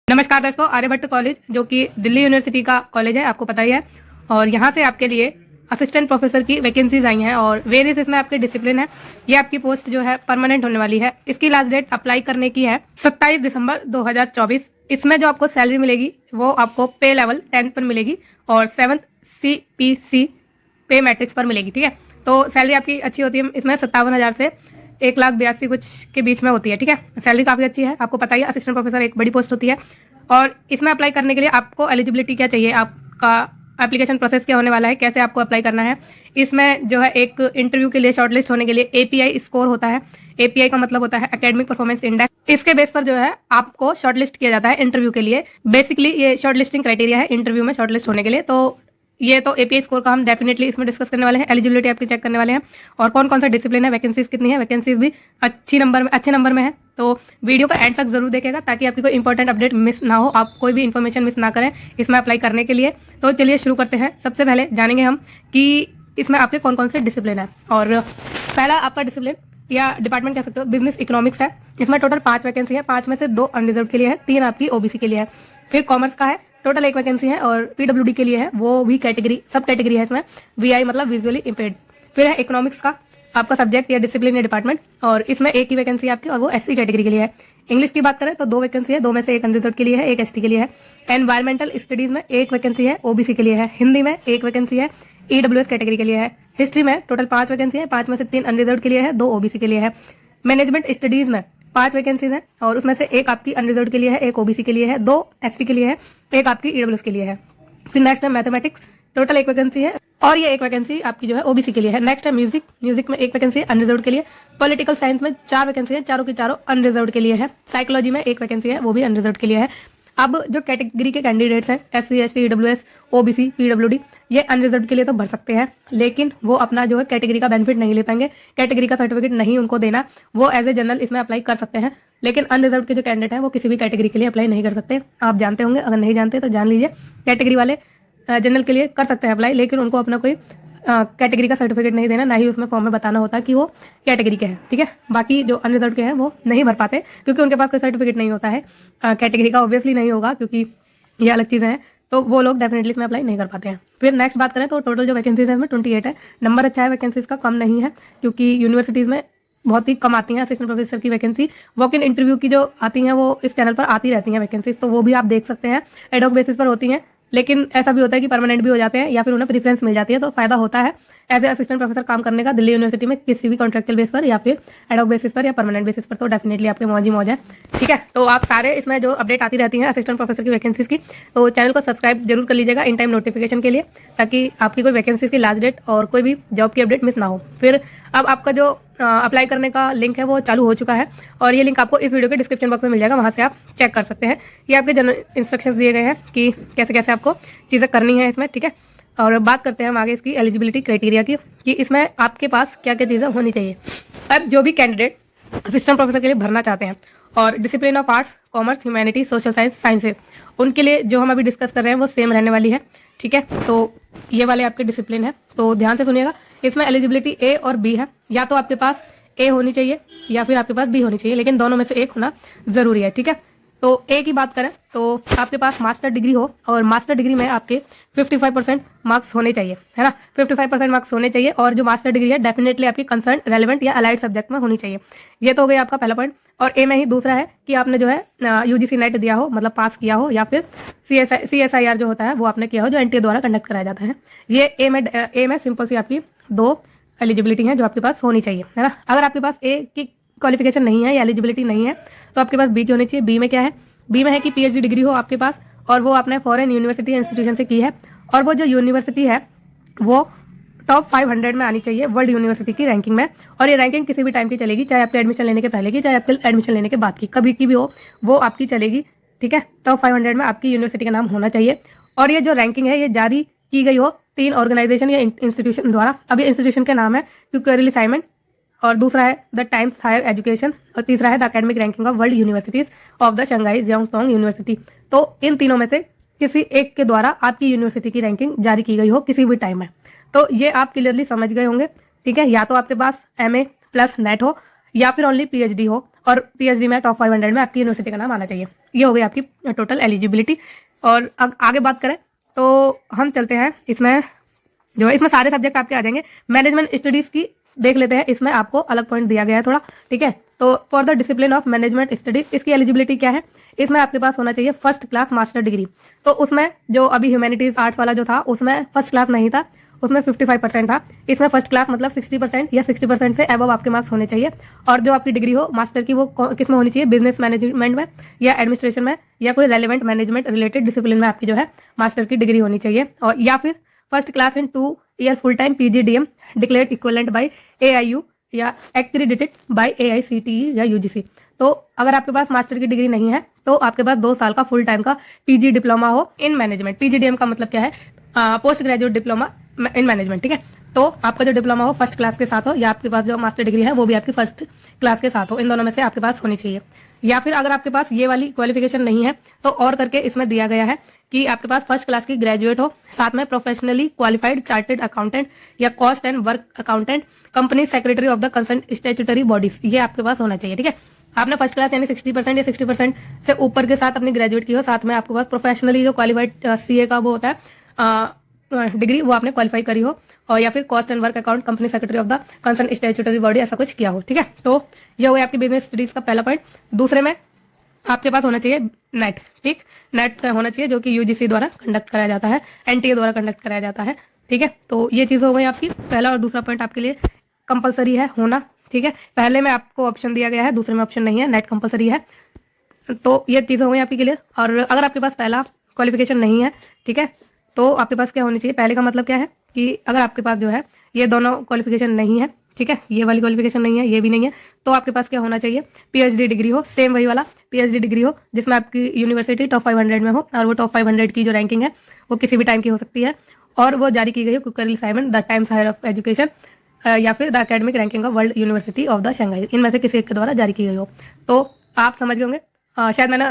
नमस्कार दोस्तों, आर्यभट्ट कॉलेज जो कि दिल्ली यूनिवर्सिटी का कॉलेज है, आपको पता ही है। और यहाँ से आपके लिए असिस्टेंट प्रोफेसर की वैकेंसीज आई हैं और वेरियस इसमें आपके डिसिप्लिन है। ये आपकी पोस्ट जो है परमानेंट होने वाली है। इसकी लास्ट डेट अप्लाई करने की है 27 दिसंबर 2024। इसमें जो आपको सैलरी मिलेगी वो आपको पे लेवल 10 पर मिलेगी और 7th CPC पे मैट्रिक्स पर मिलेगी। ठीक है, तो सैलरी आपकी अच्छी होती है। इसमें 57,000 से 1,82,000 कुछ के बीच में होती है। ठीक है, सैलरी काफी अच्छी है। आपको पता ही है, असिस्टेंट प्रोफेसर एक बड़ी पोस्ट होती है। और इसमें अप्लाई करने के लिए आपको एलिजिबिलिटी क्या चाहिए, आपका एप्लीकेशन प्रोसेस क्या होने वाला है, कैसे आपको अप्लाई करना है। इसमें जो है एक इंटरव्यू के लिए शॉर्टलिस्ट होने के लिए API स्कोर होता है। API का मतलब होता है एकेडमिक परफॉर्मेंस इंडेक्स। इसके बेस पर जो है आपको शॉर्टलिस्ट किया जाता है इंटरव्यू के लिए। बेसिकली ये शॉर्टलिस्टिंग क्राइटेरिया है इंटरव्यू में शॉर्टलिस्ट होने के लिए। तो ये तो API स्कोर का हम डेफिनेटली इसमें डिस्कस करने वाले हैं। एलिजिबिलिटी आपकी चेक करने वाले हैं और कौन कौन सा डिसिप्लिन है, वैकेंसीज कितनी है, वैकेंसीज भी अच्छे नंबर में है। तो वीडियो का एंड तक जरूर देखेगा ताकि आपकी कोई इंपॉर्टेंट अपडेट मिस ना हो, आप कोई भी इन्फॉर्मेशन मिस ना करें इसमें अप्लाई करने के लिए। तो चलिए शुरू करते हैं। सबसे पहले जानेंगे हम कि इसमें आपके कौन कौन से डिसिप्लिन है। और पहला आपका डिसिप्लिन या डिपार्टमेंट कह सकते हो बिजनेस इकोनॉमिक्स है। इसमें टोटल 5 वैकेंसी है, 5 में से 2 अनरिजर्व के लिए है, 3 आपकी OBC के लिए है। फिर कॉमर्स का है, टोटल 1 वैकेंसी है और PWD के लिए है, वो भी कैटेगरी सब कैटेगरी है इसमें, VI मतलब विजुअली इम्पेयर्ड। फिर है इकोनॉमिक्स का आपका सब्जेक्ट या डिसिप्लिन या डिपार्टमेंट और इसमें 1 ही वैकेंसी है आपकी और वो SC कैटेगरी के लिए है। इंग्लिश की बात करें तो 2 वैकेंसी है, 2 में से 1 अनरिजर्व के लिए है, 1 ST के लिए है। एनवायरमेंटल स्टडीज में 1 वैकेंसी है, OBC के लिए है। हिंदी में 1 वैकेंसी है, EWS कैटेगरी के लिए है। हिस्ट्री में टोटल 5 वैकेंसी है, 5 में से 3 अनरिजर्व के लिए है, 2 OBC के लिए है। मैनेजमेंट स्टडीज में 5 वैकेंसीज है और उसमें से 1 आपकी अनरिजर्व के लिए है, 1 OBC के लिए है, 2 SC के लिए है, 1 आपकी EWS के लिए है। फिर नेक्स्ट है मैथमेटिक्स, टोटल 1 वैकेंसी है और ये 1 वैकेंसी आपकी जो है OBC के लिए है। नेक्स्ट है म्यूजिक, म्यूजिक में 1 वैकेंसी है अनरिजर्व के लिए। पॉलिटिकल साइंस में 4 वैकेंसी है, चारों की चारों अनरिजर्व के लिए है। साइकोलॉजी में 1 वैकेंसी है, वो भी अनरिजर्व के लिए है। अब जो कैटेगरी के कैंडिडेट्स हैं SC ST EWS OBC PWD, ये अनरिजर्व के लिए तो भर सकते हैं, लेकिन वो अपना जो है कैटेगरी का बेनिफिट नहीं ले पाएंगे, कैटेगरी का सर्टिफिकेट नहीं उनको देना, वो एज ए जनरल इसमें अप्लाई कर सकते हैं। लेकिन अनरिजर्व के जो कैंडिडेट हैं वो किसी भी कैटेगरी के लिए अप्लाई नहीं कर सकते। आप जानते होंगे, अगर नहीं जानते तो जान लीजिए। कैटेगरी वाले जनरल के लिए कर सकते हैं अप्लाई, लेकिन उनको अपना कोई कैटेगरी का सर्टिफिकेट नहीं देना, ना ही उसमें फॉर्म में बताना होता कि वो कैटेगरी के हैं। ठीक है, बाकी जो अनरिजर्व के हैं वो नहीं भर पाते क्योंकि उनके पास कोई सर्टिफिकेट नहीं होता है। कैटेगरी का ऑब्वियसली नहीं होगा क्योंकि ये अलग चीजें हैं, तो वो लोग डेफिनेटली इसमें अप्लाई नहीं कर पाते हैं। फिर नेक्स्ट बात करें तो टोटल जो वैकेंसीज है इसमें 28 है। नंबर अच्छा है वैकेंसीज का, कम नहीं है क्योंकि यूनिवर्सिटीज में बहुत ही कम आती हैं असिस्टेंट प्रोफेसर की वैकेंसी। वॉक इन इंटरव्यू की जो आती हैं वो इस चैनल पर आती रहती हैं वैकेंसीज, तो वो भी आप देख सकते हैं। एडॉक बेसिस पर होती हैं, लेकिन ऐसा भी होता है कि परमानेंट भी हो जाते हैं या फिर उन्हें प्रेफरेंस मिल जाती है, तो फायदा होता है एज ए असिस्टेंट प्रोफेसर काम करने का दिल्ली यूनिवर्सिटी में किसी भी कॉन्ट्रेक्चुअल बेस पर या फिर एडॉक बेसिस पर या परमानेंट बेसिस पर, तो डेफिनेटली आपके मौज ही मौज है। ठीक है, तो आप सारे इसमें जो अपडेट आती रहती है असिस्टेंट प्रोफेसर की वैकेंसीज की, तो चैनल को सब्सक्राइब जरूर कर लीजिएगा इन टाइम नोटिफिकेशन के लिए, ताकि आपकी कोई वैकेंसीज की लास्ट डेट और कोई भी जॉब की अपडेट मिस ना हो। फिर अब आपका जो अप्लाई करने का लिंक है वो चालू हो चुका है और ये लिंक आपको इस वीडियो के डिस्क्रिप्शन बॉक्स में मिल जाएगा, वहां से आप चेक कर सकते हैं। ये आपके जनरल इंस्ट्रक्शंस दिए गए हैं कि कैसे कैसे आपको चीजें करनी है इसमें। ठीक है, और बात करते हैं हम आगे इसकी एलिजिबिलिटी क्राइटेरिया की कि इसमें आपके पास क्या क्या चीजें होनी चाहिए। अब जो भी कैंडिडेट असिस्टेंट प्रोफेसर के लिए भरना चाहते हैं और discipline of arts, commerce, humanity, social science, sciences, उनके लिए जो हम अभी डिस्कस कर रहे हैं वो सेम रहने वाली है। ठीक है, तो ये वाले आपके डिसिप्लिन है, तो ध्यान से सुनिएगा। इसमें एलिजिबिलिटी A और B है, या तो आपके पास A होनी चाहिए या फिर आपके पास B होनी चाहिए, लेकिन दोनों में से एक होना जरूरी है। ठीक है, तो A की बात करें तो आपके पास मास्टर डिग्री हो और मास्टर डिग्री में आपके 55% मार्क्स होने चाहिए, है ना। 55% मार्क्स होने चाहिए और जो मास्टर डिग्री है डेफिनेटली आपकी कंसर्न रेलेवेंट या अलाइड सब्जेक्ट में होनी चाहिए। ये तो हो गया आपका पहला पॉइंट। और A में ही दूसरा है कि आपने जो है UGC नेट दिया हो, मतलब पास किया हो, या फिर CSIR जो होता है वो आपने किया हो, जो NTA द्वारा कंडक्ट कराया जाता है। ये A में सिंपल सी आपकी 2 एलिजिबिलिटी है जो आपके पास होनी चाहिए, है ना। अगर आपके पास A की क्वालिफिकेशन नहीं है या एलिजिबिलिटी नहीं है तो आपके पास B की होनी चाहिए। B में क्या है, B में है कि PhD डिग्री हो आपके पास और वो आपने फॉरेन यूनिवर्सिटी इंस्टीट्यूशन से की है और वो जो यूनिवर्सिटी है वो टॉप 500 में आनी चाहिए वर्ल्ड यूनिवर्सिटी की रैंकिंग में। और ये रैंकिंग किसी भी टाइम की चलेगी, चाहे आपके एडमिशन लेने के पहले की, चाहे आपके एडमिशन लेने के बाद की, कभी की भी हो वो आपकी चलेगी। ठीक है, टॉप 500 में आपकी यूनिवर्सिटी का नाम होना चाहिए। और ये जो रैंकिंग है ये जारी की गई हो 3 ऑर्गेनाइजेशन या इंस्टीट्यूशन द्वारा। अब ये इंस्टीट्यूशन के नाम है क्यूकरली साइमन, और दूसरा है द टाइम्स हायर एजुकेशन, और तीसरा है the academic ranking of world universities of the Shanghai Jiao Tong university. तो इन तीनों में से किसी एक के द्वारा आपकी यूनिवर्सिटी की रैंकिंग जारी की गई हो किसी भी टाइम में, तो ये आप क्लियरली समझ गए होंगे। ठीक है, या तो आपके पास MA+ नेट हो या फिर ओनली पीएचडी हो और पीएचडी में टॉप 500 में आपकी यूनिवर्सिटी का नाम आना चाहिए। ये हो गई आपकी टोटल एलिजिबिलिटी। और अब आगे बात करें तो हम चलते हैं इसमें जो है, इसमें सारे सब्जेक्ट आपके आ जाएंगे। मैनेजमेंट स्टडीज की देख लेते हैं, इसमें आपको अलग पॉइंट दिया गया है थोड़ा, ठीक है। तो for the discipline of management studies इसकी एलिजिबिलिटी क्या है, इसमें आपके पास होना चाहिए फर्स्ट क्लास मास्टर डिग्री। तो उसमें जो अभी ह्यूमैनिटीज आर्ट्स वाला जो था उसमें फर्स्ट क्लास नहीं था, उसमें 55% था। इसमें फर्स्ट क्लास मतलब 60% या 60% से अबव आपके मार्क्स होने चाहिए। और जो आपकी डिग्री हो मास्टर की वो किस में होनी चाहिए, बिजनेस मैनेजमेंट में या एडमिनिस्ट्रेशन में या कोई रेलेवेंट मैनेजमेंट रिलेटेड डिसिप्लिन में आपकी जो है मास्टर की डिग्री होनी चाहिए। और या फिर first class in 2 year full time PGDM declared equivalent by AIU या एक्रेडिटेड बाय AICTE या UGC। तो अगर आपके पास मास्टर की डिग्री नहीं है तो आपके पास 2 साल का फुल टाइम का PG डिप्लोमा हो इन मैनेजमेंट। PGDM का मतलब क्या है, post graduate diploma in management, ठीक है। तो आपका जो डिप्लोमा हो फर्स्ट क्लास के साथ हो या आपके पास जो मास्टर डिग्री है वो भी आपकी फर्स्ट क्लास के साथ हो, इन दोनों में से आपके पास होनी चाहिए। या फिर अगर आपके पास ये वाली क्वालिफिकेशन नहीं है तो और करके इसमें दिया गया है कि आपके पास फर्स्ट क्लास की ग्रेजुएट हो, साथ में प्रोफेशनली क्वालिफाइड चार्टेड अकाउंटेंट या cost and work accountant, company secretary of the concern statutory bodies, ये आपके पास होना चाहिए, ठीक है। आपने फर्स्ट क्लास यानी 60% या 60% से ऊपर के साथ अपनी ग्रेजुएट की हो, साथ में आपके पास प्रोफेशनली जो क्वालिफाइड CA का वो होता है डिग्री वो आपने क्वालिफाई करी हो, और या फिर cost and work account company secretary of the concern statutory body ऐसा कुछ किया हो, ठीक है। तो ये हो गया आपकी बिजनेस स्टडीज का पहला पॉइंट। दूसरे में आपके पास होना चाहिए नेट, ठीक, नेट होना चाहिए जो कि UGC द्वारा कंडक्ट कराया जाता है, NTA द्वारा कंडक्ट कराया जाता है, ठीक है। तो ये चीज हो गई आपकी पहला और दूसरा पॉइंट आपके लिए कंपलसरी है होना, ठीक है। पहले में आपको ऑप्शन दिया गया है, दूसरे में ऑप्शन नहीं है, नेट कंपलसरी है। तो ये चीज हो गई आपकी क्लियर। और अगर आपके पास पहला क्वालिफिकेशन नहीं है, ठीक है, तो आपके पास क्या होनी चाहिए, पहले का मतलब क्या है कि अगर आपके पास जो है ये दोनों क्वालिफिकेशन नहीं है, ठीक है, ये वाली क्वालिफिकेशन नहीं है, ये भी नहीं है, तो आपके पास क्या होना चाहिए, PhD डिग्री हो, सेम वही वाला PhD डिग्री हो जिसमें आपकी यूनिवर्सिटी टॉप 500 में हो, और वो टॉप 500 की जो रैंकिंग है वो किसी भी टाइम की हो सकती है, और वो जारी की गई हो Quacquarelli Symonds the Times Higher of Education या फिर the academic ranking of world university of the Shanghai, इनमें से किसी एक के द्वारा जारी की गई हो। तो आप समझ गए होंगे, शायद मैंने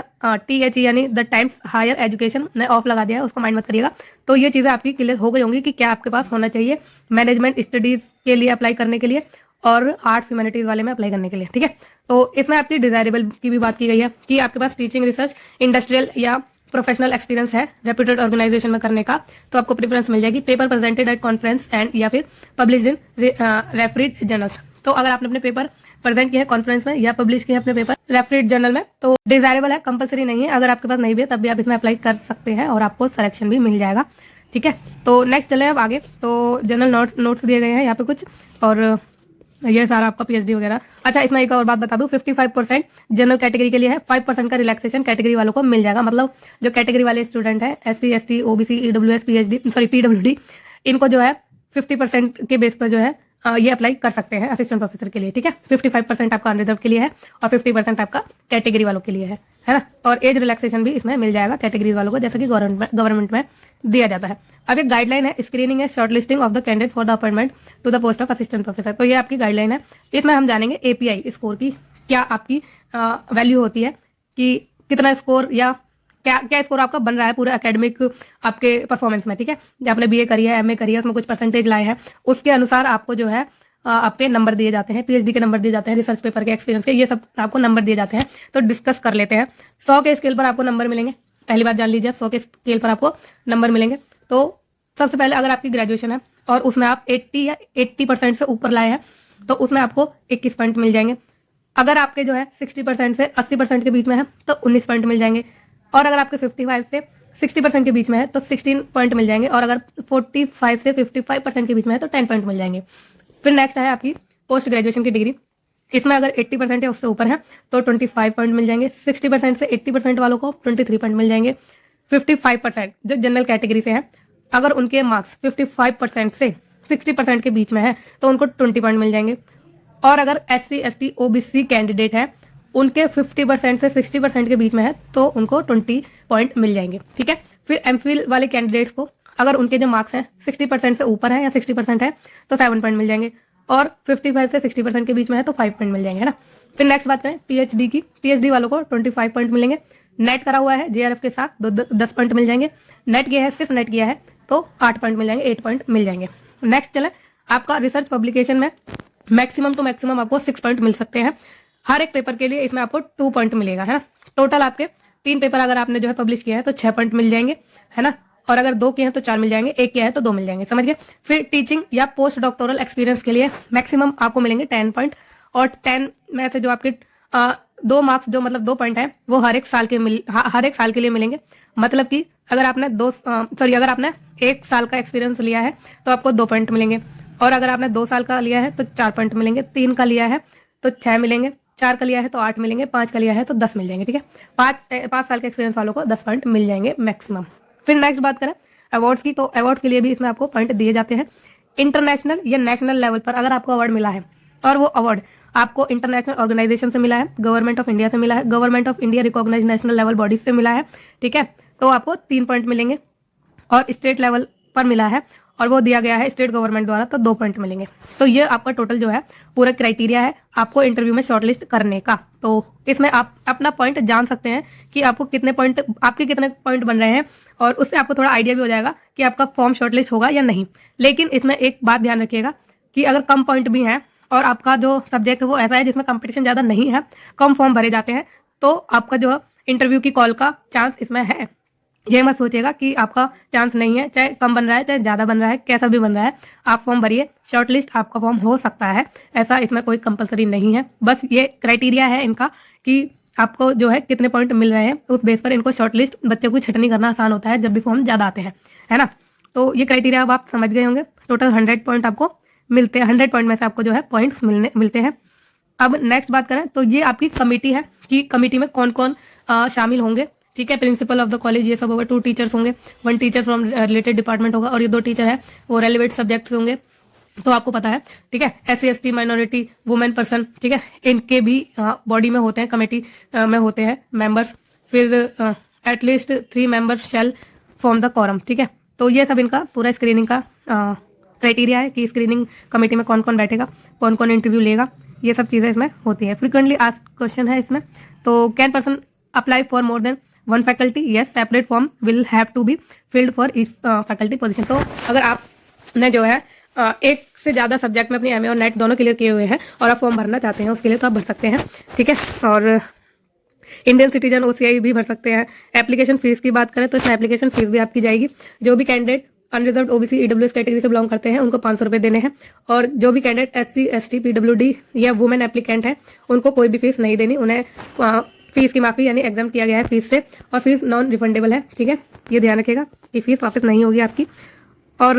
TH यानी द टाइम्स हायर एजुकेशन ने ऑफ लगा दिया है, उसको माइंड मत करिएगा। तो ये चीजें आपकी क्लियर हो गई होंगी कि क्या आपके पास होना चाहिए मैनेजमेंट स्टडीज के लिए अप्लाई करने के लिए और आर्ट्स ह्यूमैनिटीज वाले में अप्लाई करने के लिए, ठीक है। तो इसमें आपकी डिजायरेबल की भी बात की गई है कि आपके पास टीचिंग, रिसर्च, इंडस्ट्रियल या प्रोफेशनल एक्सपीरियंस है रेप्यूटेड ऑर्गेनाइजेशन में करने का, तो आपको प्रेफरेंस मिल जाएगी। Paper presented at conference and या फिर पब्लिश्ड इन रेफरीड जर्नल्स। तो अगर आपने अपने पेपर प्रेजेंट किए हैं कॉन्फ्रेंस में या पब्लिश किए हैं अपने पेपर रेफरीड जर्नल में तो डिजायरेबल है, कंपलसरी नहीं है। अगर आपके पास नहीं भी है तब भी आप इसमें अप्लाई कर सकते हैं और आपको सिलेक्शन भी मिल जाएगा, ठीक है। तो नेक्स्ट चले अब आगे। तो जनरल नोट्स दिए गए हैं यहाँ पे कुछ, और ये सारा आपका PhD वगैरह। अच्छा, इसमें एक और बात बता दूं, 55% जनरल कैटेगरी के लिए है, 5% का रिलैक्सेशन कैटेगरी वालों को मिल जाएगा। मतलब जो कैटेगरी वाले स्टूडेंट है SC ST OBC EWS PWD इनको जो है 50% के बेस पर जो है ये अप्लाई कर सकते हैं असिस्टेंट प्रोफेसर के लिए, ठीक है। 55% आपका अनरिजर्व के लिए है और 50% आपका कैटेगरी वालों के लिए है ना। और एज रिलैक्सेशन भी इसमें मिल जाएगा कैटेगरी वालों को, जैसे कि गवर्नमेंट में दिया जाता है। अब एक गाइडलाइन है, स्क्रीनिंग है shortlisting of the candidate for the appointment to the post of assistant professor. तो ये आपकी गाइडलाइन है, इसमें हम जानेंगे API स्कोर की क्या आपकी वैल्यू होती है, कि कितना स्कोर या क्या स्कोर आपका बन रहा है पूरे एकेडमिक आपके परफॉर्मेंस में, ठीक है। आपने BA करी है, MA करी है, उसमें कुछ परसेंटेज लाए हैं, उसके अनुसार आपको जो है आपके नंबर दिए जाते हैं, PhD के नंबर दिए जाते हैं, रिसर्च पेपर के, एक्सपीरियंस के, ये सब आपको नंबर दिए जाते हैं। तो डिस्कस कर लेते हैं। 100 के स्केल पर आपको नंबर मिलेंगे, पहली बात जान लीजिए, 100 के स्केल पर आपको नंबर मिलेंगे। तो सबसे पहले अगर आपकी ग्रेजुएशन है और उसमें आप 80 या 80% से ऊपर लाए हैं तो उसमें आपको 21 पॉइंट मिल जाएंगे। अगर आपके जो है 60% से 80% के बीच में है तो 19 पॉइंट मिल जाएंगे, और अगर आपके 55 से 60% के बीच में है तो 16 पॉइंट मिल जाएंगे, और अगर 45 से 55% के बीच में है तो 10 पॉइंट मिल जाएंगे। फिर नेक्स्ट है आपकी पोस्ट ग्रेजुएशन की डिग्री, इसमें अगर 80% या उससे ऊपर है तो 25 पॉइंट मिल जाएंगे। 60% से 80% वालों को 23 पॉइंट मिल जाएंगे। 55% जो जनरल कैटेगरी से है, अगर उनके मार्क्स 55% से 60% के बीच में है तो उनको 20 पॉइंट मिल जाएंगे, और अगर SC ST OBC कैंडिडेट है उनके 50% से 60% के बीच में है तो उनको 20 पॉइंट मिल जाएंगे, ठीक है। फिर MPhil वाले कैंडिडेट्स को अगर उनके जो मार्क्स हैं 60% से ऊपर है या 60% है तो 7 पॉइंट मिल जाएंगे, और 55 से 60% के बीच में है तो 5 पॉइंट मिल जाएंगे, है ना। फिर नेक्स्ट बात करें PhD की, PhD वालों को 25 पॉइंट मिलेंगे। नेट करा हुआ है JRF के साथ 10 पॉइंट मिल जाएंगे। नेट किया है, सिर्फ नेट किया है तो 8 पॉइंट मिल जाएंगे, 8 पॉइंट मिल जाएंगे। नेक्स्ट चले आपका रिसर्च पब्लिकेशन में मैक्सिमम टू मैक्सिमम आपको 6 पॉइंट मिल सकते हैं। हर एक पेपर के लिए इसमें आपको 2 पॉइंट मिलेगा, है ना। टोटल आपके 3 पेपर अगर आपने जो है पब्लिश किया है तो 6 पॉइंट मिल जाएंगे, है ना। और अगर 2 किए हैं तो 4 मिल जाएंगे, 1 किया है तो 2 मिल जाएंगे, समझ गए। फिर टीचिंग या पोस्ट डॉक्टोरल एक्सपीरियंस के लिए मैक्सिमम आपको मिलेंगे 10 पॉइंट, और 10 में से जो आपके 2 मार्क्स जो मतलब 2 पॉइंट है वो हर एक साल के लिए मिलेंगे। मतलब कि अगर आपने अगर आपने 1 साल का एक्सपीरियंस लिया है तो आपको 2 पॉइंट मिलेंगे, और अगर आपने 2 साल का लिया है तो 4 पॉइंट मिलेंगे, 3 का लिया है तो 6 मिलेंगे, 4 का लिया है तो 8 मिलेंगे, 5 का लिया है तो 10 मिल जाएंगे, ठीक है। 5 साल के एक्सपीरियंस वालों को 10 पॉइंट मिल जाएंगे मैक्सिमम। फिर नेक्स्ट बात करें अवार्ड्स की, तो अवार्ड्स के लिए भी इसमें आपको पॉइंट दिए जाते हैं। इंटरनेशनल या नेशनल लेवल पर अगर आपको अवार्ड मिला है और वो अवार्ड आपको इंटरनेशनल ऑर्गेनाइजेशन से मिला है, गवर्नमेंट ऑफ इंडिया से मिला है, government of India recognise national level bodies से मिला है, ठीक है, तो आपको 3 पॉइंट मिलेंगे। और स्टेट लेवल पर मिला है और वो दिया गया है स्टेट गवर्नमेंट द्वारा तो 2 पॉइंट मिलेंगे। तो ये आपका टोटल जो है पूरा क्राइटेरिया है आपको इंटरव्यू में शॉर्टलिस्ट करने का। तो इसमें आप अपना पॉइंट जान सकते हैं कि आपके कितने पॉइंट बन रहे हैं, और उससे आपको थोड़ा आइडिया भी हो जाएगा कि आपका फॉर्म शॉर्टलिस्ट होगा या नहीं। लेकिन इसमें एक बात ध्यान रखिएगा कि अगर कम पॉइंट भी हैं और आपका जो सब्जेक्ट है वो ऐसा है जिसमें कंपटीशन ज्यादा नहीं है, कम फॉर्म भरे जाते हैं, तो आपका जो इंटरव्यू की कॉल का चांस इसमें है। ये मत सोचिएगा कि आपका चांस नहीं है, चाहे कम बन रहा है चाहे ज्यादा बन रहा है, कैसा भी बन रहा है, आप फॉर्म भरिए, शॉर्टलिस्ट आपका फॉर्म हो सकता है, ऐसा इसमें कोई कंपलसरी नहीं है। बस ये क्राइटेरिया है इनका कि आपको जो है कितने पॉइंट मिल रहे हैं, उस बेस पर इनको शॉर्टलिस्ट बच्चे को छटनी करना आसान होता है जब भी फॉर्म ज्यादा आते हैं, है ना। तो ये क्राइटेरिया अब आप समझ गए होंगे। टोटल 100 पॉइंट आपको मिलते हैं, 100 पॉइंट में से आपको जो है पॉइंट्स मिलते हैं। अब नेक्स्ट बात करें तो ये आपकी कमेटी है कि कमेटी में कौन कौन शामिल होंगे, ठीक है। प्रिंसिपल ऑफ द कॉलेज ये सब होगा, 2 टीचर्स होंगे, 1 टीचर फ्रॉम रिलेटेड डिपार्टमेंट होगा, और ये 2 टीचर है वो रेलिवेंट सब्जेक्ट्स होंगे, तो आपको पता है, ठीक है। SC ST minority women person, ठीक है, इनके भी बॉडी में होते हैं, कमेटी में होते हैं मेंबर्स। फिर at least 3 members shall form the quorum, ठीक है। तो ये सब इनका पूरा स्क्रीनिंग का क्राइटेरिया है कि स्क्रीनिंग कमेटी में कौन कौन बैठेगा, कौन कौन इंटरव्यू लेगा, ये सब चीजें इसमें होती है। फ्रिक्वेंटली आस्क्ड क्वेश्चन है इसमें। तो can person apply for more than 1 faculty, yes, separate form will have to be filled for each faculty position. तो अगर आपने जो है एक से ज्यादा सब्जेक्ट में अपनी MA और नेट दोनों क्लियर किए हुए हैं और आप फॉर्म भरना चाहते हैं उसके लिए, तो आप भर सकते हैं, ठीक है। और इंडियन सिटीजन OCI भी भर सकते हैं। एप्लीकेशन फीस की बात करें तो इसमें एप्लीकेशन फीस भी आपकी जाएगी। जो भी candidate unreserve OBC EWS category से बिलोंग करते हैं उनको 500 रुपए देने हैं, और जो भी कैंडिडेट SC ST PWD या वुमेन एप्लीकेंट है उनको कोई भी फीस नहीं देनी, उन्हें फीस की माफी यानी एग्जाम किया गया है फीस से, और फीस नॉन रिफंडेबल है, ठीक है। ये ध्यान रखिएगा कि फीस वापस नहीं होगी आपकी। और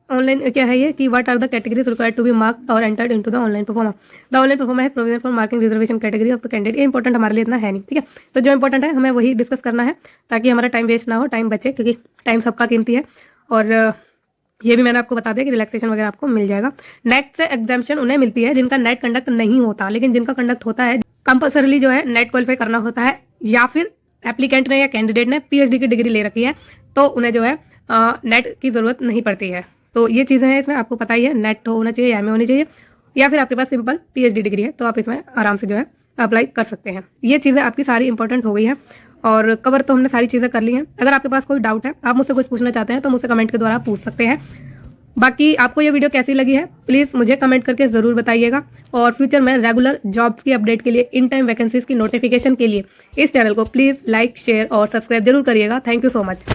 ऑनलाइन क्या है ये कि what are the categories required to be marked और entered into the online proforma. The online proforma है provision for marking reservation category of the candidate. ये इंपॉर्टेंट हमारे लिए इतना है नहीं, ठीक है। तो जो इंपॉर्टेंट है हमें वही डिस्कस करना है ताकि हमारा टाइम वेस्ट ना हो, टाइम बचे, क्योंकि टाइम सबका कीमती है। और ये भी मैंने आपको बता दिया कि रिलैक्सेशन वगैरह आपको मिल जाएगा। नेट से एग्जाम्पशन उन्हें मिलती है जिनका नेट कंडक्ट नहीं होता, लेकिन जिनका कंडक्ट होता है कंपल्सरली जो है नेट क्वालिफाई करना होता है, या फिर एप्लीकेंट ने या कैंडिडेट ने PhD की डिग्री ले रखी है तो उन्हें जो है नेट की जरूरत नहीं पड़ती है। तो ये चीजें हैं इसमें, आपको पता ही है, नेट होना चाहिए, MA होनी चाहिए, या फिर आपके पास सिंपल PhD डिग्री है तो आप इसमें आराम से जो है अप्लाई कर सकते हैं। ये चीजें आपकी सारी इंपॉर्टेंट हो गई है और कवर तो हमने सारी चीजें कर ली हैं। अगर आपके पास कोई डाउट है, आप मुझसे कुछ पूछना चाहते हैं तो मुझसे कमेंट के द्वारा पूछ सकते हैं। बाकी आपको ये वीडियो कैसी लगी है प्लीज मुझे कमेंट करके जरूर बताइएगा, और फ्यूचर में रेगुलर जॉब्स की अपडेट के लिए, इन टाइम वैकेंसीज की नोटिफिकेशन के लिए इस चैनल को प्लीज लाइक, शेयर और सब्सक्राइब जरूर करिएगा। Thank you so much.